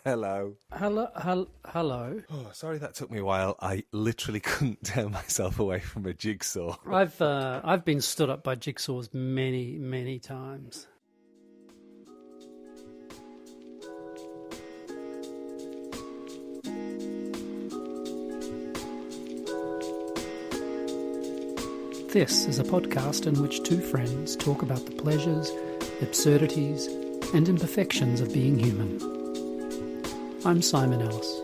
Hello. Hello. Oh, sorry that took me a while. I literally couldn't tear myself away from a jigsaw. I've been stood up by jigsaws many times. This is a podcast in which two friends talk about the pleasures, absurdities, and imperfections of being human. I'm Simon Ellis.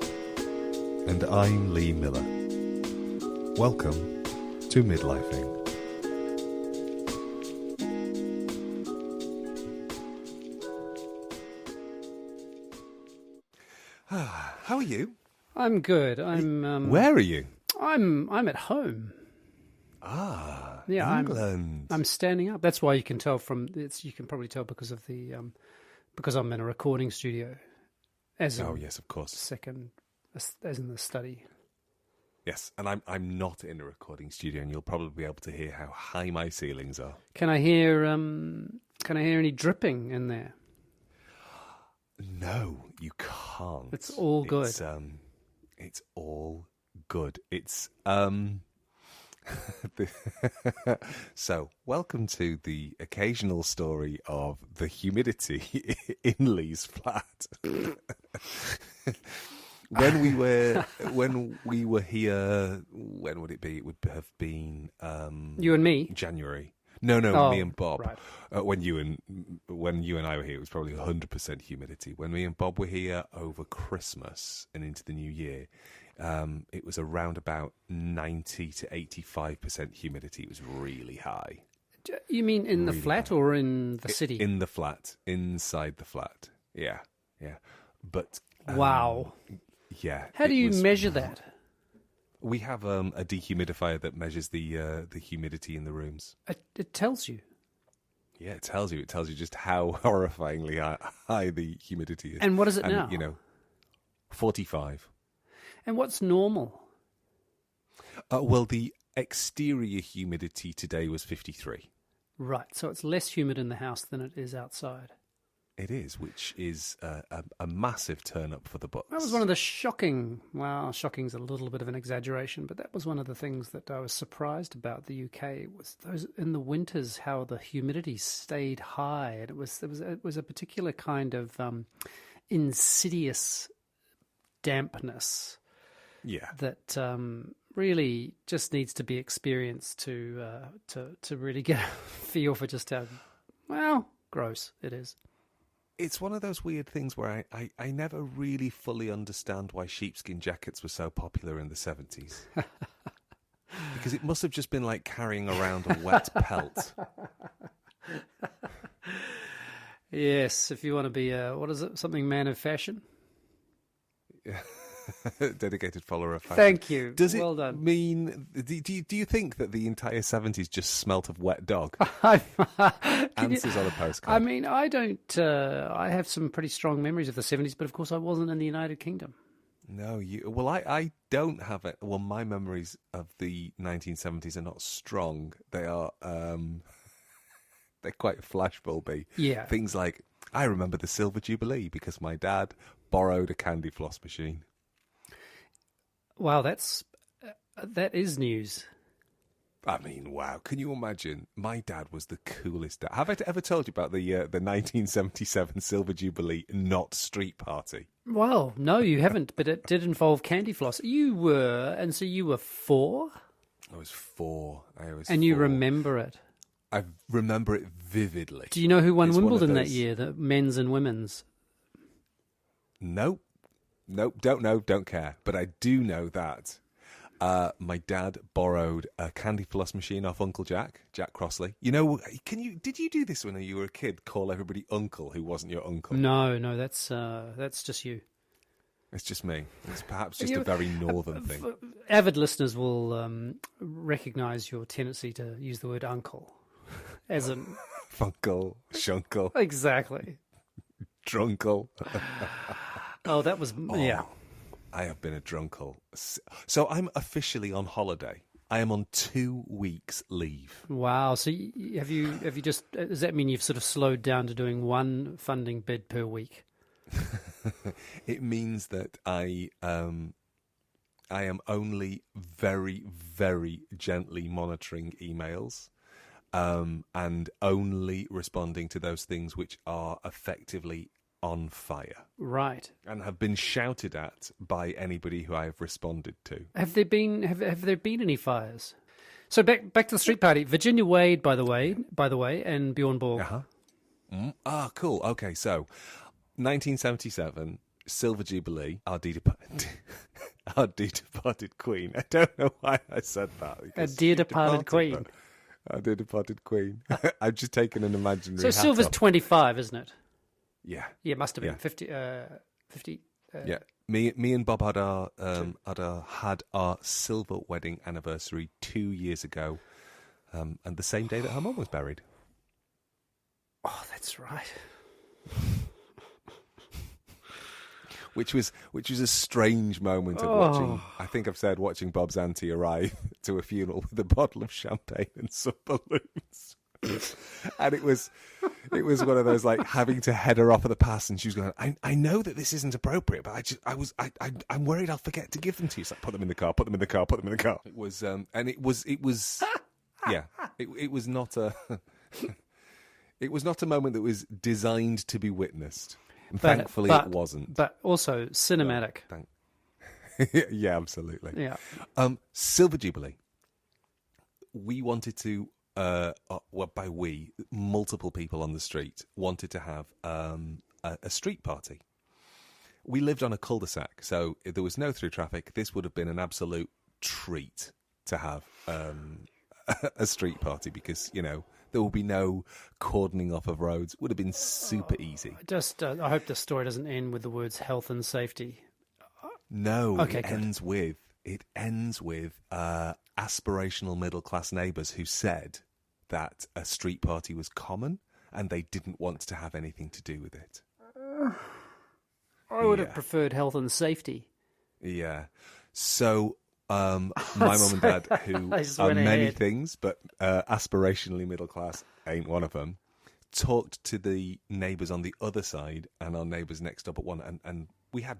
And I'm Lee Miller. Welcome to Midlifing. How are you? I'm good. Where are you? I'm at home. Yeah, England. I'm standing up. That's why you can tell from it's. You can probably tell because of the because I'm in a recording studio. As in yes, of course. Second, as in the study. Yes, and I'm not in a recording studio, and you'll probably be able to hear how high my ceilings are. Can I hear any dripping in there? No, you can't. It's all good. It's all good. It's So, welcome to the occasional story of the humidity in Lee's flat. When we were here, when would it be? It would have been You and me? January. No, me and Bob. Right. When you and I were here, it was probably 100% humidity. When me and Bob were here over Christmas and into the new year, it was around about 90 to 85% humidity. It was really high. You mean in the Really flat high. or in the city? In the flat, inside the flat. Yeah. But Wow. yeah. How do you measure that? We have a dehumidifier that measures the humidity in the rooms. It tells you. Yeah, it tells you. It tells you just how horrifyingly high the humidity is. And what is it now? 45. And what's normal? Well, the exterior humidity today was 53. Right, so it's less humid in the house than it is outside. It is, which is a massive turn up for the books. That was one of the shocking's a little bit of an exaggeration, but that was one of the things that I was surprised about the UK. Was those in the winters how the humidity stayed high, and it was a particular kind of insidious dampness. Yeah. That really just needs to be experienced to really get a feel for just how gross it is. It's one of those weird things where I never really fully understand why sheepskin jackets were so popular in the 70s. Because it must have just been like carrying around a wet pelt. Yes, if you want to be something man of fashion. Dedicated follower of fashion. Thank you. Does it well done. mean? Do you think that the entire 70s just smelt of wet dog? Answers on a postcard. I mean, I don't. I have some pretty strong memories of the 70s, but of course, I wasn't in the United Kingdom. No, Well, I don't have it. Well, my memories of the 1970s are not strong. They are. They're quite flashbulby. Yeah. Things like I remember the Silver Jubilee because my dad borrowed a candy floss machine. Wow, that is news. I mean, wow. Can you imagine? My dad was the coolest dad. Have I ever told you about the 1977 Silver Jubilee not street party? Well, no, you haven't, but it did involve candy floss. You were 4? I was 4. And you remember it? I remember it vividly. Do you know who won Wimbledon that year, the men's and women's? Nope, don't know, don't care. But I do know that my dad borrowed a candy floss machine off Uncle Jack Crossley. You know, did you do this when you were a kid? Call everybody uncle who wasn't your uncle? No, that's just you. It's just me. It's perhaps just a very northern thing. Avid listeners will recognise your tendency to use the word uncle as in Funkle, Shunkle. Exactly. Drunkle. Oh, that was yeah. I have been a drunkle. So I'm officially on holiday. I am on 2 weeks leave. Wow. So have you just, does that mean you've sort of slowed down to doing one funding bid per week? It means that I am only very, very gently monitoring emails, and only responding to those things which are effectively on fire Right. and have been shouted at by anybody who I have responded to. Have there been any fires? So back to the street party. Virginia Wade, by the way, and Bjorn Borg. Uh-huh. Cool. Okay, so 1977, Silver Jubilee, our dear departed queen. I don't know why I said that. A dear departed queen. Our dear departed queen. I've just taken an imaginary So hat Silver's off. 25, isn't it? Yeah. Yeah, it must have been Yeah. 50. Yeah. Me and Bob had our silver wedding anniversary 2 years ago, and the same day that her mum was buried. Oh, that's right. Which was a strange moment of watching. I think I've said watching Bob's auntie arrive to a funeral with a bottle of champagne and some balloons, and it was one of those like having to head her off at the pass, and she was going, I know that this isn't appropriate, but I'm worried I'll forget to give them to you. So like, put them in the car. It was it was not a it was not a moment that was designed to be witnessed. Thankfully, it wasn't. But also cinematic. Yeah, absolutely. Yeah. Silver Jubilee. We wanted to, by we, multiple people on the street wanted to have a street party. We lived on a cul-de-sac, so there was no through traffic. This would have been an absolute treat to have a street party because, you know, there will be no cordoning off of roads. Would have been super easy. Just, I hope the story doesn't end with the words health and safety. No, okay, it ends with aspirational middle class neighbours who said that a street party was common and they didn't want to have anything to do with it. I would have preferred health and safety. Yeah. So my mum and dad, who are many things, but aspirationally middle class ain't one of them, talked to the neighbours on the other side and our neighbours next up at one, and we had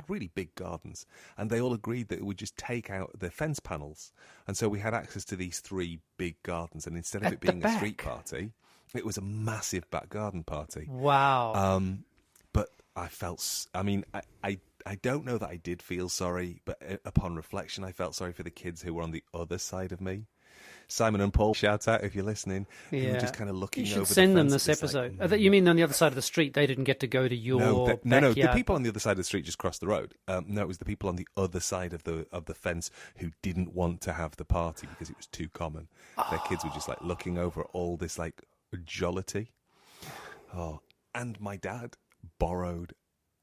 really big gardens, and they all agreed that it would just take out the fence panels, and so we had access to these 3 big gardens, and instead of it being a street party, it was a massive back garden party. Wow. But I felt, I don't know that I did feel sorry, but upon reflection, I felt sorry for the kids who were on the other side of me. Simon and Paul, shout out if you're listening. Yeah. Who were just kind of looking over the fence. You should send them this episode. You mean on the other side of the street? They didn't get to go to your backyard? No. The people on the other side of the street just crossed the road. No, it was the people on the other side of the fence who didn't want to have the party because it was too common. Their kids were just like looking over all this like jollity. Oh, and my dad borrowed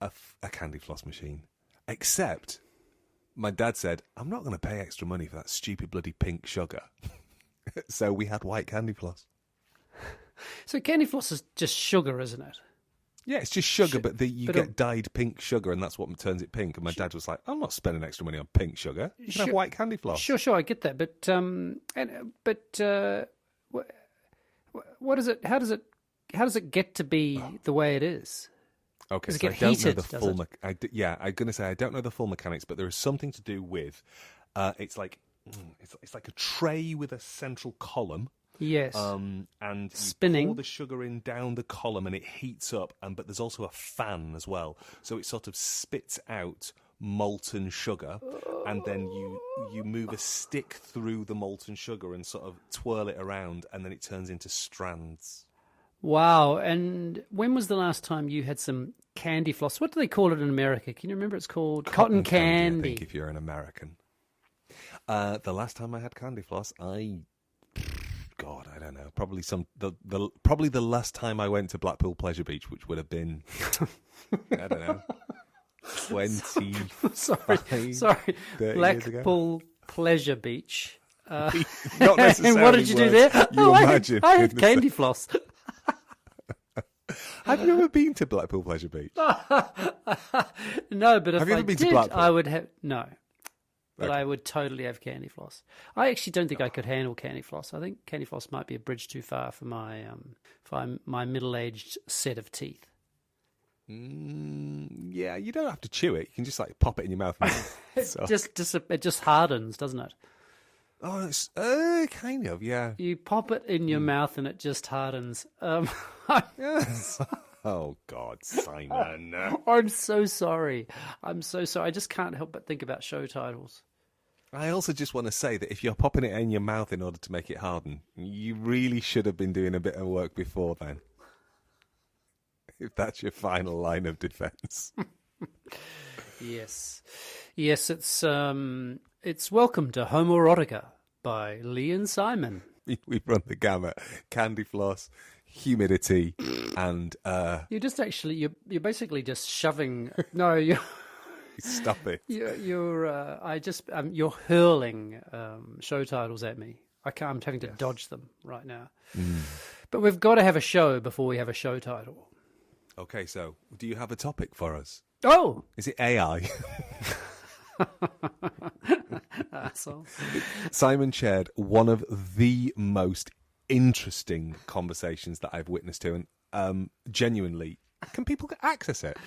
a candy floss machine. Except my dad said, I'm not going to pay extra money for that stupid bloody pink sugar. So we had white candy floss. So candy floss is just sugar, isn't it? Yeah, it's just sugar, but you get dyed pink sugar, and that's what turns it pink. And my dad was like, I'm not spending extra money on pink sugar. You can have white candy floss. Sure, I get that. But what is it? How does it get to be the way it is? Okay, does it so get I don't heated, know the full. I'm going to say I don't know the full mechanics, but there is something to do with. It's like a tray with a central column. Yes. And you spinning. pour the sugar in down the column, and it heats up. But there's also a fan as well, so it sort of spits out molten sugar, and then you move a stick through the molten sugar and sort of twirl it around, and then it turns into strands. Wow. And when was the last time you had some candy floss? What do they call it in America? Can you remember? It's called cotton candy. I think if you're an American. The last time I had candy floss, I don't know. Probably probably the last time I went to Blackpool Pleasure Beach, which would have been, I don't know, 20. Sorry. Blackpool Pleasure Beach. Not necessarily. And what did you do there? Imagine. I had candy floss. Have you ever been to Blackpool Pleasure Beach? No, but if have you I ever been did, to Blackpool? I would have no. But Okay. I would totally have candy floss. I actually don't think I could handle candy floss. I think candy floss might be a bridge too far for my middle-aged set of teeth. Yeah, you don't have to chew it. You can just like pop it in your mouth. So. It just hardens, doesn't it? Oh, it's kind of, yeah. You pop it in your mouth and it just hardens. Yes. Oh God, Simon. I'm so sorry. I'm so sorry. I just can't help but think about show titles. I also just want to say that if you're popping it in your mouth in order to make it harden, you really should have been doing a bit of work before then. If that's your final line of defense. Yes. Yes, it's Welcome to Homoerotica by Lee and Simon. We've run the gamut. Candy floss, humidity, and... You're just actually, you're basically just shoving... No, you're... Stop it. You're hurling show titles at me. I'm having to dodge them right now. But we've got to have a show before we have a show title. Okay, so do you have a topic for us? Oh! Is it AI? Asshole. Simon shared one of the most interesting conversations that I've witnessed to, and genuinely, can people access it?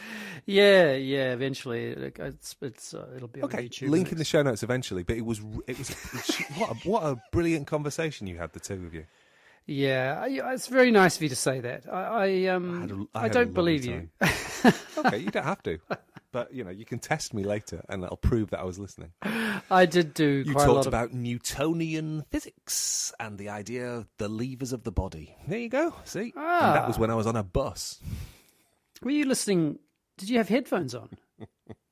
Yeah. Eventually, it'll be on YouTube. Link in the show notes eventually. But it was what a brilliant conversation you had, the two of you. Yeah, it's very nice of you to say that. I don't believe you. Okay, you don't have to. But, you can test me later and that'll prove that I was listening. I did do You quite a lot talked about Newtonian physics and the idea of the levers of the body. There you go. See? And that was when I was on a bus. Were you listening? Did you have headphones on?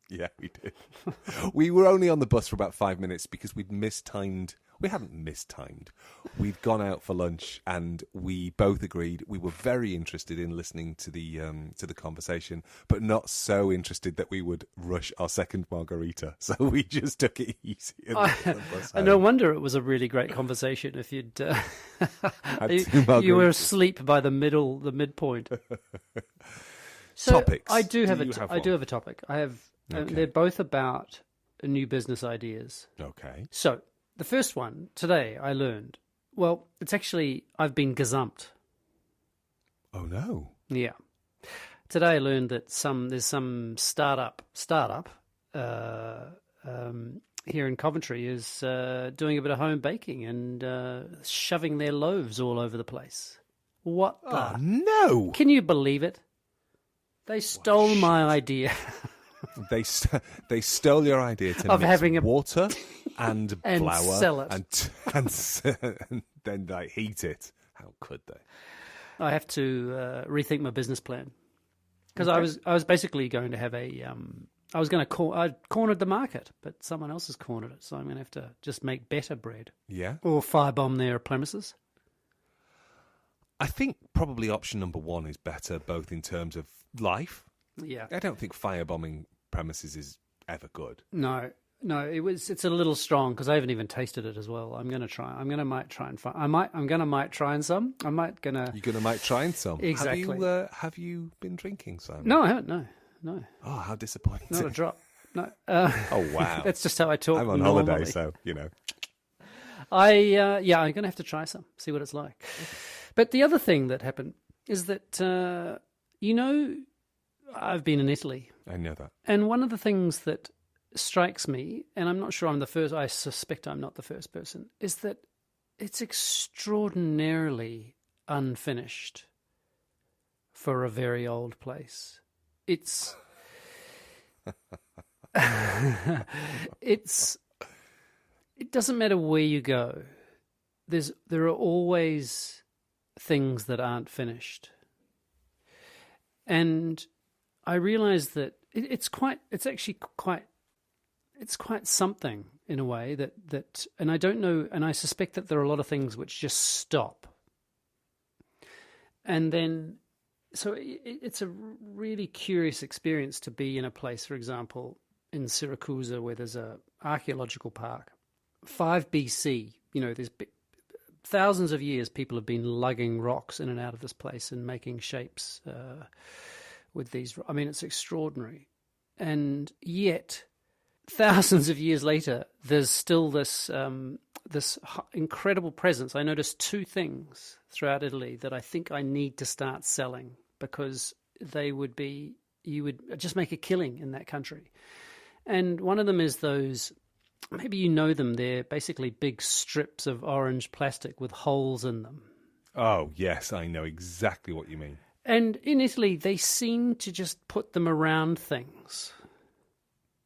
Yeah, we did. We were only on the bus for about 5 minutes because we'd mistimed. We hadn't mistimed. We'd gone out for lunch, and we both agreed we were very interested in listening to the conversation, but not so interested that we would rush our second margarita. So we just took it easy. And no wonder it was a really great conversation. If you'd you were asleep by the midpoint. So Topics. I do have a topic. I have. Okay. They're both about new business ideas. Okay. So the first one today, I learned. Well, it's actually I've been gazumped. Oh no. Yeah. Today I learned that there's some startup here in Coventry is doing a bit of home baking and shoving their loaves all over the place. What the? Oh no. Can you believe it? They stole my idea. They stole your idea to Of mix having water and and flour sell it. and then like heat it. How could they? I have to rethink my business plan because Okay. I was basically going to have I'd cornered the market, but someone else has cornered it, so I'm going to have to just make better bread Yeah. or firebomb their premises. I think probably option number one is better, both in terms of life. Yeah. I don't think firebombing premises is ever good. No, it's a little strong because I haven't even tasted it as well. I'm going to try. I'm going to might try and find. I'm going to might try and some. You're gonna might try and some. Exactly. Have you been drinking some? No, I haven't. No. Oh, how disappointing! Not a drop. No. Oh wow. That's just how I talk. I'm on normally. holiday, so I'm going to have to try some, see what it's like. But the other thing that happened is that I've been in Italy, I know that. and one of the things that strikes me, and I'm not sure I'm the first. I suspect I'm not the first person, is that it's extraordinarily unfinished for a very old place. It doesn't matter where you go. There are always things that aren't finished. And I realize that it's quite something in a way that and I don't know, and I suspect that there are a lot of things which just stop. And then so it's a really curious experience to be in a place, for example, in Syracuse, where there's a archaeological park. 5 BC, there's thousands of years people have been lugging rocks in and out of this place and making shapes with these. I mean, it's extraordinary. And yet, thousands of years later, there's still this incredible presence. I noticed 2 things throughout Italy that I think I need to start selling because they would be, you would just make a killing in that country. And one of them is those, maybe you know them, they're basically big strips of orange plastic with holes in them. Oh, yes, I know exactly what you mean. And in Italy, they seem to just put them around things.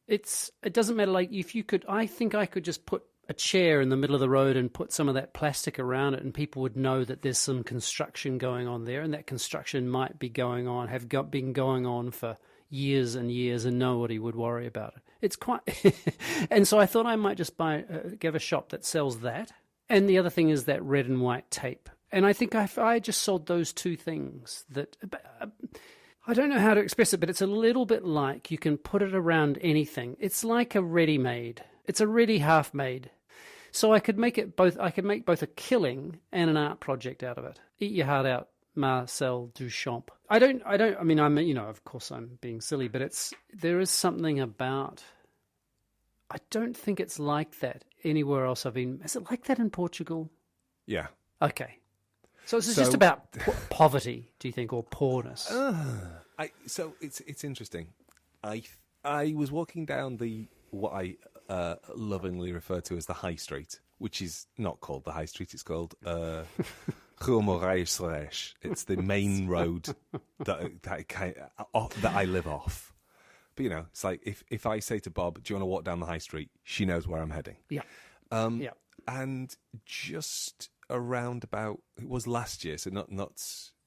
It doesn't matter, like, if you could, I think I could just put a chair in the middle of the road and put some of that plastic around it, and people would know that there's some construction going on there, and that construction might be going on, been going on for years and years, and nobody would worry about it. It's quite, and so I thought I might just give a shop that sells that. And the other thing is that red and white tape. And I think if I just sold those two things, that I don't know how to express it, but it's a little bit like you can put it around anything. It's like a ready-made. It's a ready half-made. So I could make it both. I could make both a killing and an art project out of it. Eat your heart out, Marcel Duchamp. I mean, of course I'm being silly, but there is something about, I don't think it's like that anywhere else I've been. Is it like that in Portugal? Yeah. Okay. So it's just about poverty, do you think, or poorness? So it's interesting. I was walking down what I lovingly refer to as the High Street, which is not called the High Street. It's called Rua Moraes. It's the main road that I live off. But it's like if I say to Bob, "Do you want to walk down the High Street?" She knows where I'm heading. Yeah. Yeah. And just around about, it was last year, so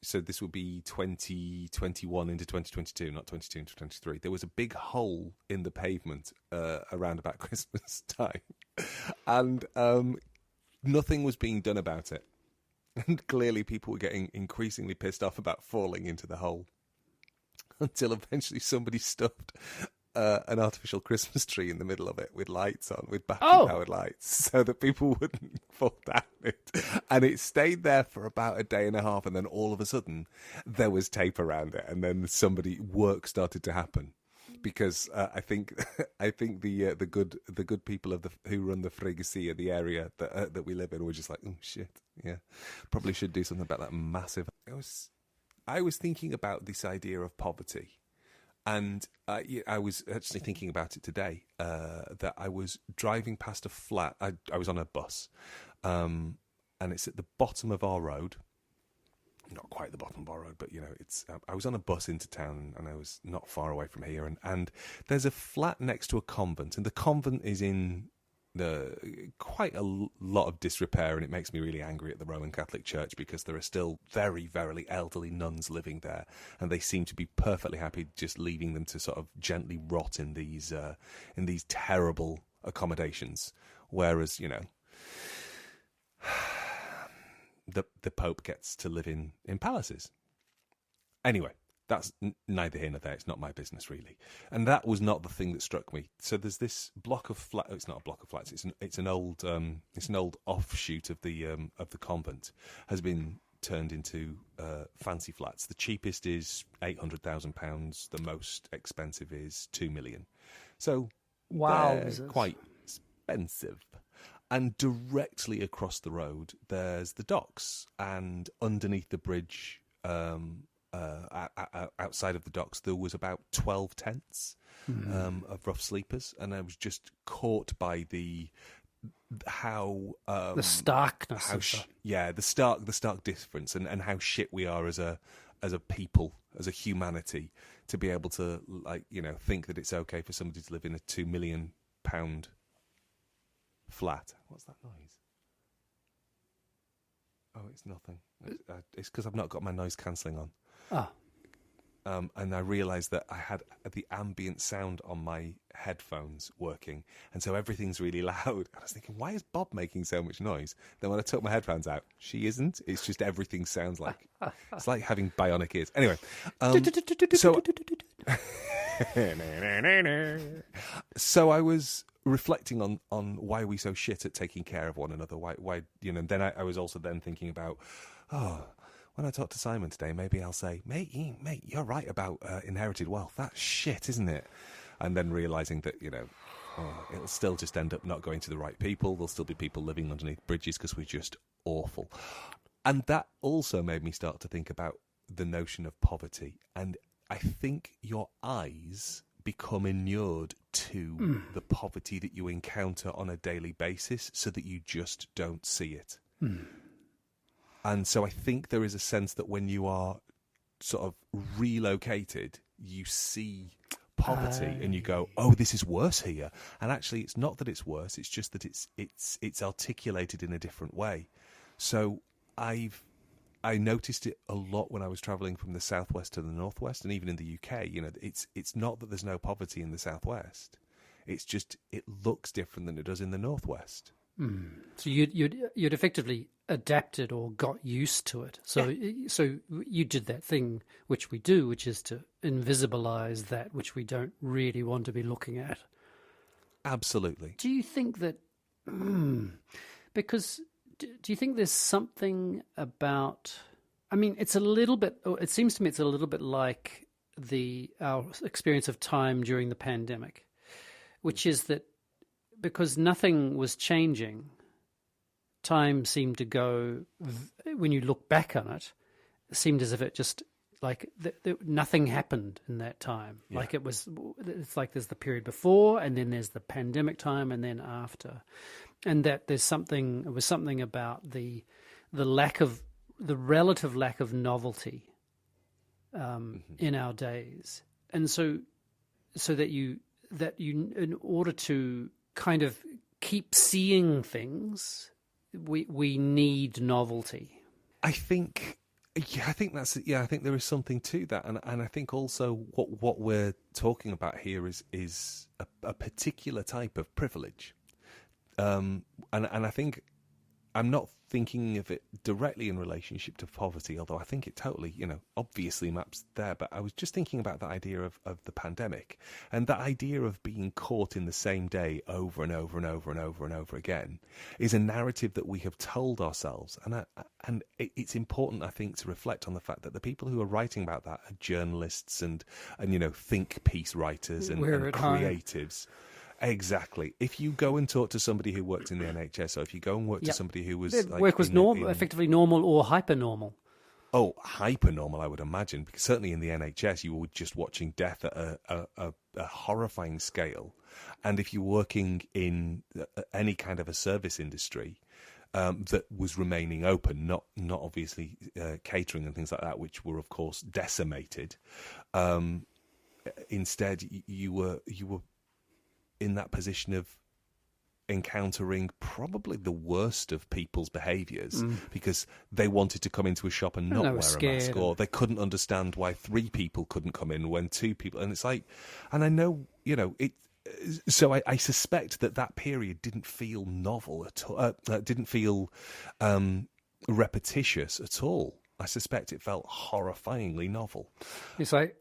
so this would be 2021 into 2022, not 22 into 23. There was a big hole in the pavement around about Christmas time, and nothing was being done about it. And clearly people were getting increasingly pissed off about falling into the hole, until eventually somebody stuffed an artificial Christmas tree in the middle of it with lights on, with battery-powered lights, so that people wouldn't fall down it. And it stayed there for about a day and a half, and then all of a sudden there was tape around it, and then work started to happen. Because I think the good people who run the freguesia, the area that we live in, were just like, oh shit, yeah, probably should do something about that massive. I was thinking about this idea of poverty. And I was actually thinking about it today, that I was driving past a flat. I was on a bus, and it's at the bottom of our road. Not quite the bottom of our road, but it's. I was on a bus into town, and I was not far away from here. And there's a flat next to a convent, and the convent is in quite a lot of disrepair, and it makes me really angry at the Roman Catholic Church, because there are still very, very elderly nuns living there, and they seem to be perfectly happy just leaving them to sort of gently rot in these terrible accommodations, whereas the Pope gets to live in palaces. Anyway, that's neither here nor there. It's not my business, really. And that was not the thing that struck me. So there's this block of flats. It's not a block of flats. It's an old offshoot of the convent. Has been turned into fancy flats. The cheapest is £800,000. The most expensive is £2 million. So wow, they're quite expensive. And directly across the road, there's the docks, and underneath the bridge. Outside of the docks, there was about 12 tents of rough sleepers, and I was just caught by the starkness, the stark difference, and how shit we are as a people, as a humanity, to be able to think that it's okay for somebody to live in a £2 million flat. What's that noise? Oh, it's nothing. It's because I've not got my noise cancelling on. Ah. And I realised that I had the ambient sound on my headphones working, and so everything's really loud. I was thinking, why is Bob making so much noise? Then when I took my headphones out, she isn't. It's just everything sounds like it's like having bionic ears. Anyway, so I was reflecting on why are we so shit at taking care of one another. Why And then I was also then thinking about, when I talk to Simon today, maybe I'll say, mate, you're right about inherited wealth. That's shit, isn't it? And then realising that, it'll still just end up not going to the right people. There'll still be people living underneath bridges because we're just awful. And that also made me start to think about the notion of poverty. And I think your eyes become inured to the poverty that you encounter on a daily basis so that you just don't see it. And so I think there is a sense that when you are sort of relocated, you see poverty and you go, oh, this is worse here. And actually it's not that it's worse, it's just that it's articulated in a different way. So I noticed it a lot when I was travelling from the southwest to the northwest, and even in the UK. You know, it's not that there's no poverty in the southwest. It's just it looks different than it does in the northwest. So you'd effectively adapted or got used to it. So so you did that thing which we do, which is to invisibilize that which we don't really want to be looking at. Absolutely. Do you think that? Because do you think there's something about? I mean, it's a little bit. It seems to me it's a little bit like our experience of time during the pandemic, which is that because nothing was changing, time seemed to go. When you look back on it, it seemed as if it just like nothing happened in that time. Yeah. Like it's like there's the period before, and then there's the pandemic time, and then after. And that it was something about the relative lack of novelty in our days, and so that you in order to kind of keep seeing things, we need novelty. I think there is something to that, and I think also what we're talking about here is a particular type of privilege. And I think I'm not thinking of it directly in relationship to poverty, although I think it totally, obviously maps there. But I was just thinking about the idea of the pandemic, and that idea of being caught in the same day over and over and over and over and over again is a narrative that we have told ourselves. And it's important, I think, to reflect on the fact that the people who are writing about that are journalists and think piece writers and creatives. Home. Exactly. If you go and talk to somebody who worked in the NHS, or if you go and work to somebody who was work was effectively normal or hyper normal. Oh, hyper normal, I would imagine, because certainly in the NHS you were just watching death at a horrifying scale, and if you're working in any kind of a service industry that was remaining open, not obviously catering and things like that, which were of course decimated. Instead, you were in that position of encountering probably the worst of people's behaviours because they wanted to come into a shop and not wear a mask, or they couldn't understand why 3 people couldn't come in when 2 people. And it's like, and I know, it. So I suspect that period didn't feel novel at all. Didn't feel repetitious at all. I suspect it felt horrifyingly novel. Yes, I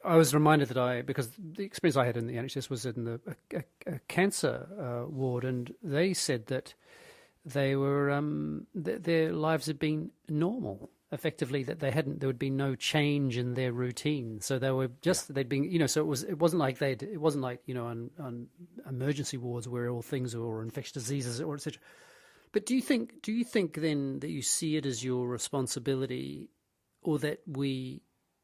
was reminded that because the experience I had in the NHS was in a cancer ward, and they said that they were their lives had been normal. Effectively, that there would be no change in their routine. So they were they'd been so it wasn't like on emergency wards where all things or infectious diseases or etc. But do you think then that you see it as your responsibility, or that we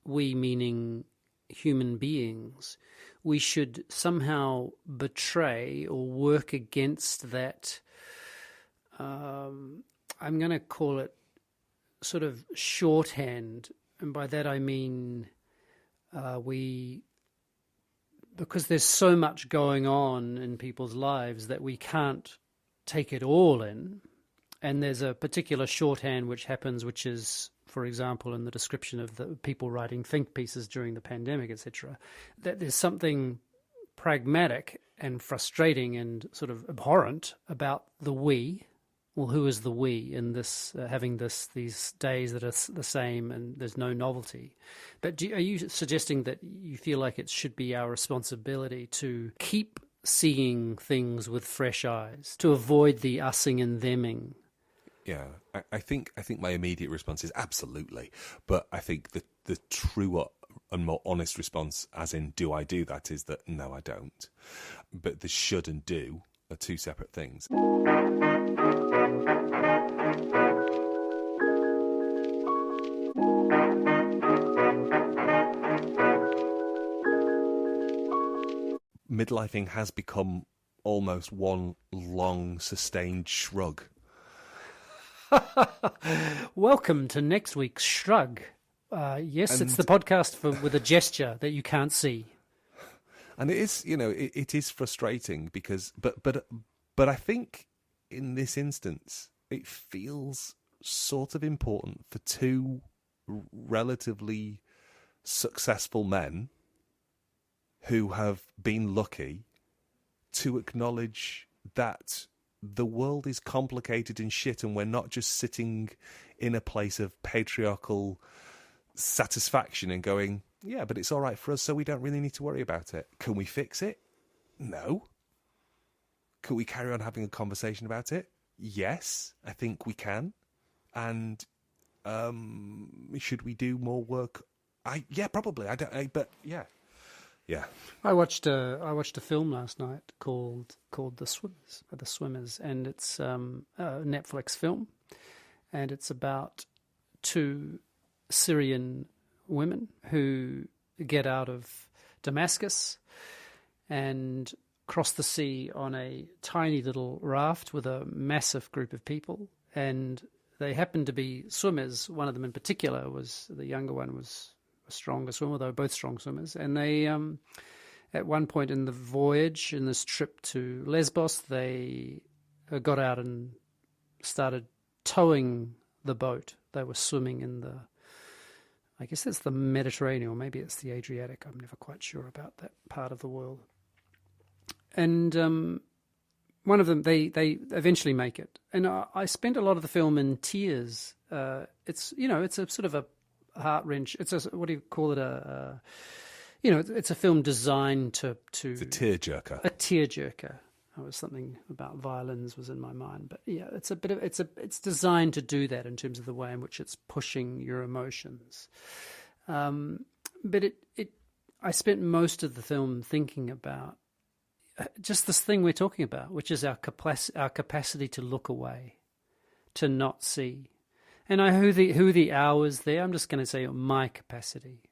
meaning human beings, we should somehow betray or work against that? I'm going to call it sort of shorthand, and by that I mean because there's so much going on in people's lives that we can't take it all in, and there's a particular shorthand which happens, which is, for example, in the description of the people writing think pieces during the pandemic, etc., that there's something pragmatic and frustrating and sort of abhorrent about the we. Well, who is the we in this having these days that are the same and there's no novelty? But are you suggesting that you feel like it should be our responsibility to keep seeing things with fresh eyes, to avoid the ussing and theming? Yeah, I think my immediate response is absolutely, but I think the truer and more honest response, as in do I do that, is that no, I don't. But the should and do are 2 separate things. midlifing has become almost one long, sustained shrug. Welcome to next week's Shrug. Yes, it's the podcast with a gesture that you can't see. And it is, it is frustrating because, but I think in this instance, it feels sort of important for two relatively successful men who have been lucky to acknowledge that the world is complicated and shit, and we're not just sitting in a place of patriarchal satisfaction and going, yeah, but it's all right for us, so we don't really need to worry about it. Can we fix it? No. Can we carry on having a conversation about it? Yes, I think we can. And should we do more work? Yeah, probably. But yeah. I watched a film last night called The Swimmers, and it's a Netflix film, and it's about two Syrian women who get out of Damascus and cross the sea on a tiny little raft with a massive group of people, and they happen to be swimmers. One of them in particular the younger one was a stronger swimmer. They were both strong swimmers, and they at one point in the voyage, in this trip to Lesbos, they got out and started towing the boat. They were swimming in I guess it's the Mediterranean, or maybe it's the Adriatic. I'm never quite sure about that part of the world. And one of them, they eventually make it. And I spent a lot of the film in tears. It's a sort of a heart wrench. It's a, what do you call it? It's a film designed to. It's a tearjerker. A tearjerker. It was something about violins was in my mind, but yeah, it's designed to do that in terms of the way in which it's pushing your emotions. But I spent most of the film thinking about just this thing we're talking about, which is our capacity to look away, to not see. And who the hours there, I'm just going to say my capacity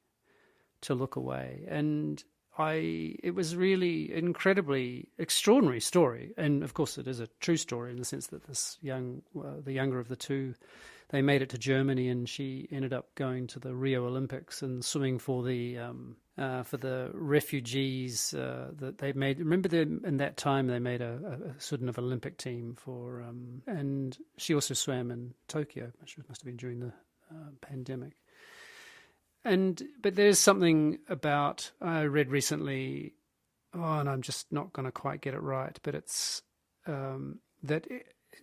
to look away. And it was really incredibly extraordinary story. And of course it is a true story in the sense that the younger of the two, they made it to Germany, and she ended up going to the Rio Olympics and swimming for the refugees that they made. Remember, in that time they made a sort of Olympic team for, and she also swam in Tokyo, which must have been during the pandemic. But there's something about, I read recently, and I'm just not going to quite get it right, but it's that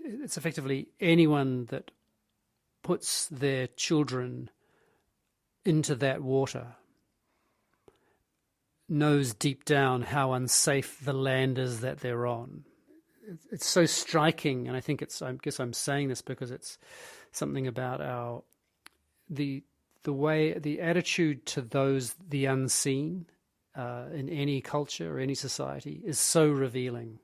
it's effectively anyone that puts their children into that water knows deep down how unsafe the land is that they're on. It's so striking, and I guess I'm saying this because it's something about the attitude to the unseen in any culture or any society is so revealing.